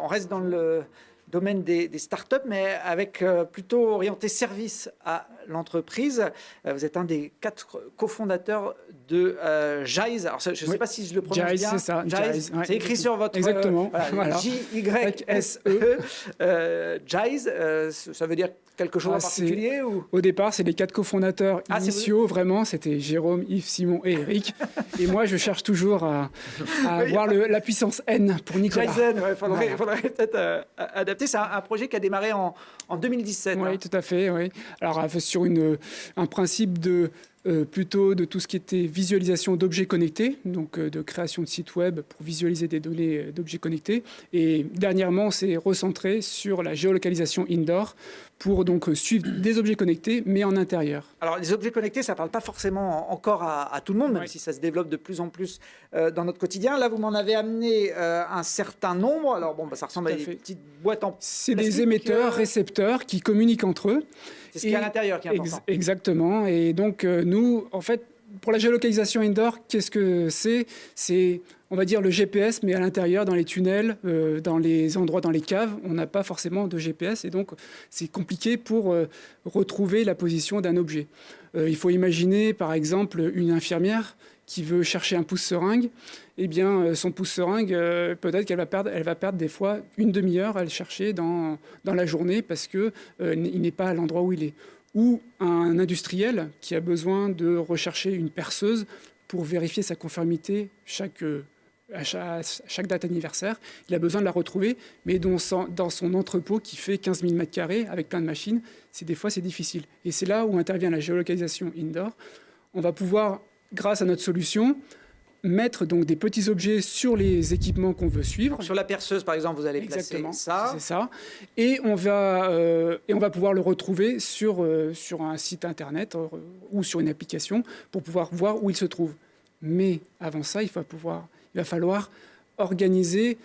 on reste dans le domaine des startups, mais avec plutôt orienté service à l'entreprise. Vous êtes un des 4 cofondateurs de Jyze. Alors, je ne sais pas si je le prononce Jyze, bien. c'est ça. Jyze. C'est écrit sur votre... Exactement. Voilà. Jyse. Jyze, ça veut dire quelque chose en particulier ou... Au départ, c'est les 4 cofondateurs initiaux, vraiment. C'était Jérôme, Yves, Simon et Eric. Et moi, je cherche toujours à avoir la puissance N pour Nicolas. Jyze, il faudrait peut-être adapter. C'est un projet qui a démarré en 2017. Oui, tout à fait. Oui. Alors, sur un principe plutôt de tout ce qui était visualisation d'objets connectés, donc de création de sites web pour visualiser des données d'objets connectés. Et dernièrement, on s'est recentré sur la géolocalisation indoor pour donc suivre des objets connectés, mais en intérieur. Alors, les objets connectés, ça ne parle pas forcément encore à tout le monde, même si ça se développe de plus en plus dans notre quotidien. Là, vous m'en avez amené un certain nombre. Alors, ça ressemble à des petites boîtes en plastique. C'est des émetteurs, récepteurs qui communiquent entre eux. C'est ce qu'il y a à l'intérieur qui est important. Exactement. Et donc, nous, en fait, pour la géolocalisation indoor, qu'est-ce que c'est ? C'est, on va dire, le GPS, mais à l'intérieur, dans les tunnels, dans les endroits, dans les caves, on n'a pas forcément de GPS. Et donc, c'est compliqué pour retrouver la position d'un objet. Il faut imaginer, par exemple, une infirmière qui veut chercher un pouce-seringue. Eh bien, son pouce-seringue, peut-être qu'elle va perdre des fois une demi-heure à le chercher dans la journée parce qu'il n'est pas à l'endroit où il est. Ou un industriel qui a besoin de rechercher une perceuse pour vérifier sa conformité à chaque date anniversaire. Il a besoin de la retrouver, mais dans son entrepôt qui fait 15 000 m² avec plein de machines, des fois c'est difficile. Et c'est là où intervient la géolocalisation indoor. On va pouvoir, grâce à notre solution, mettre donc des petits objets sur les équipements qu'on veut suivre. Donc, sur la perceuse, par exemple, vous allez placer ça. C'est ça. Et on va pouvoir le retrouver sur un site internet ou sur une application pour pouvoir voir où il se trouve. Mais avant ça, il va falloir organiser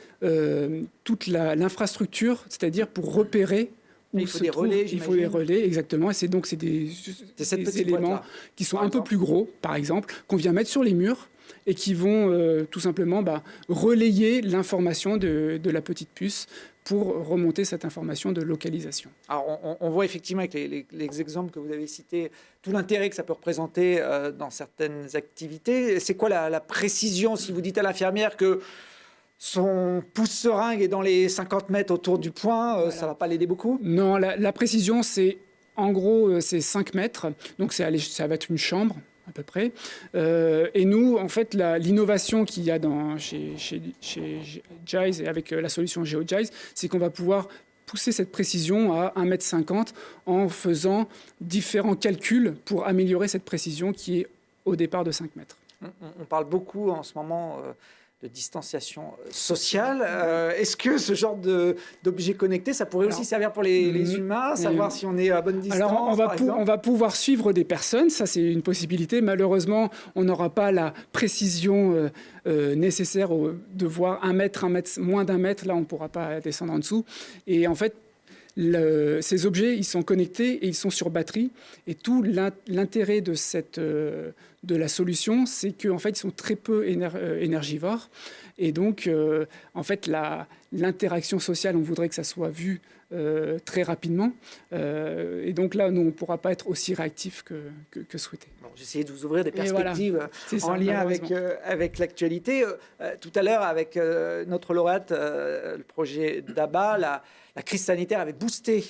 toute l'infrastructure, c'est-à-dire pour repérer où il faut des relais, il faut des relais, exactement. Et c'est des éléments qui sont un peu plus gros, par exemple, qu'on vient mettre sur les murs et qui vont tout simplement relayer l'information de la petite puce pour remonter cette information de localisation. Alors, on voit effectivement avec les exemples que vous avez cités tout l'intérêt que ça peut représenter dans certaines activités. C'est quoi la précision si vous dites à l'infirmière que son pouce-seringue est dans les 50 mètres autour du point, voilà. Ça ne va pas l'aider beaucoup? Non, la précision, c'est en gros, c'est 5 mètres. Donc, ça va être une chambre à peu près. Et nous, en fait, l'innovation qu'il y a chez Jyze et avec la solution GeoJyze, c'est qu'on va pouvoir pousser cette précision à 1,50 m en faisant différents calculs pour améliorer cette précision qui est au départ de 5 mètres. On parle beaucoup en ce moment de distanciation sociale. Est-ce que ce genre d'objet connecté, ça pourrait aussi servir pour les humains, savoir si on est à bonne distance? Alors, on va pouvoir suivre des personnes, ça c'est une possibilité. Malheureusement, on n'aura pas la précision nécessaire de voir moins d'un mètre. Là, on ne pourra pas descendre en dessous. Et en fait, ces objets, ils sont connectés et ils sont sur batterie. Et tout l'intérêt de la solution, c'est qu'en fait, ils sont très peu énergivores. Et donc, en fait, l'interaction sociale, on voudrait que ça soit vu très rapidement. Et donc là, nous, on ne pourra pas être aussi réactif que souhaité. Bon, j'essayais de vous ouvrir des perspectives en lien avec l'actualité. Tout à l'heure, avec notre lauréate, le projet DABA, la crise sanitaire avait boosté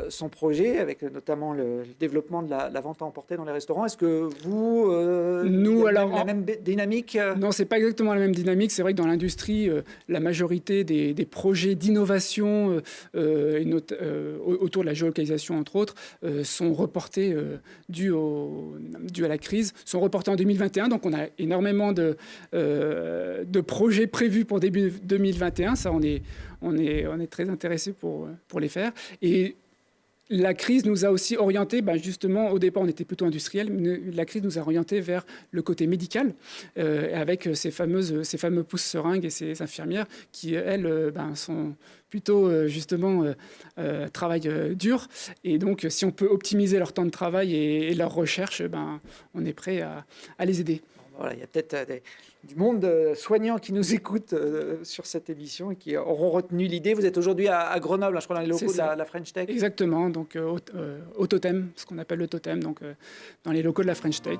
son projet, avec notamment le développement de la vente à emporter dans les restaurants. Est-ce que vous, la même dynamique? Non, ce n'est pas exactement la même dynamique. C'est vrai que dans l'industrie, la majorité des projets d'innovation autour de la géolocalisation, entre autres, sont reportés dû à la crise, sont reportés en 2021. Donc, on a énormément de projets prévus pour début 2021. Ça, on est très intéressés pour les faire. Et la crise nous a aussi orientés, justement, au départ, on était plutôt industriel, mais la crise nous a orientés vers le côté médical, avec ces fameux pouces-seringues et ces infirmières qui, elles, sont plutôt, justement, travaillent dur. Et donc, si on peut optimiser leur temps de travail et leur recherche, on est prêt à les aider. Voilà, il y a peut-être du monde soignant qui nous écoute sur cette émission et qui auront retenu l'idée. Vous êtes aujourd'hui à Grenoble, je crois, dans les locaux de la French Tech. Exactement, donc au Totem, ce qu'on appelle le Totem, donc dans les locaux de la French Tech.